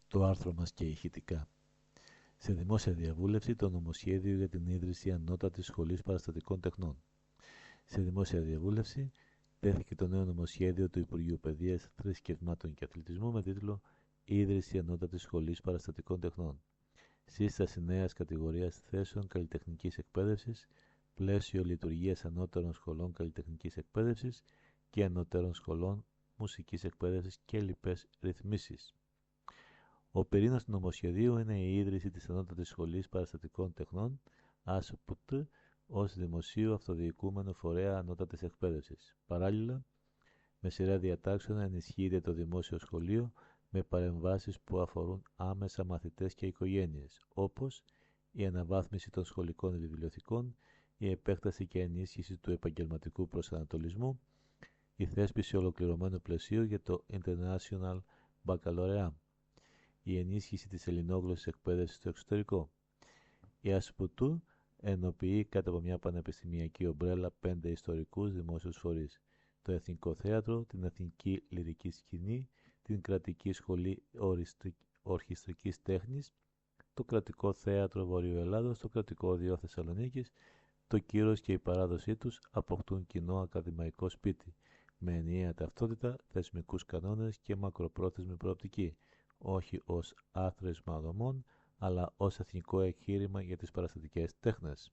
Το άρθρο μας και ηχητικά. Σε δημόσια διαβούλευση το νομοσχέδιο για την ίδρυση ανώτατης σχολής παραστατικών τεχνών. Σε δημόσια διαβούλευση τέθηκε το νέο νομοσχέδιο του Υπουργείου Παιδείας, Θρησκευμάτων και Αθλητισμού με τίτλο «Ίδρυση ανώτατης σχολής παραστατικών τεχνών». Σύσταση νέας κατηγορίας θέσεων καλλιτεχνικής εκπαίδευσης, πλαίσιο λειτουργίας ανώτερων σχολών καλλιτεχνικής εκπαίδευσης και ανώτερων σχολών μουσικής εκπαίδευσης και λοιπές ρυθμίσεις. Ο πυρήνας του νομοσχεδίου είναι η ίδρυση της Ανώτατης Σχολής Παραστατικών Τεχνών, ΑΣΠΤ, ως δημοσίου αυτοδιοικούμενο φορέα ανώτατης εκπαίδευσης. Παράλληλα, με σειρά διατάξεων ενισχύεται το δημόσιο σχολείο με παρεμβάσεις που αφορούν άμεσα μαθητές και οικογένειες, όπως η αναβάθμιση των σχολικών βιβλιοθηκών, η επέκταση και ενίσχυση του επαγγελματικού προσανατολισμού, η θέσπιση ολοκληρωμένου πλαισίου για το International Baccalaureate, η ενίσχυση της ελληνόγλωσσης εκπαίδευσης στο εξωτερικό. Η ΑΣΠΟΤΟΥ ενοποιεί κάτω από μια πανεπιστημιακή ομπρέλα 5 ιστορικούς δημόσιους φορείς: το Εθνικό Θέατρο, την Εθνική Λυρική Σκηνή, την Κρατική Σχολή Ορχιστρικής Τέχνης, το Κρατικό Θέατρο Βορείου Ελλάδος, το Κρατικό Οδείο Θεσσαλονίκης. Το κύρος και η παράδοσή τους αποκτούν κοινό ακαδημαϊκό σπίτι, με ενιαία ταυτότητα, θεσμικούς κανόνες και μακροπρόθεσμη προοπτική, όχι ως άθροισμα δομών, αλλά ως εθνικό εγχείρημα για τις παραστατικές τέχνες.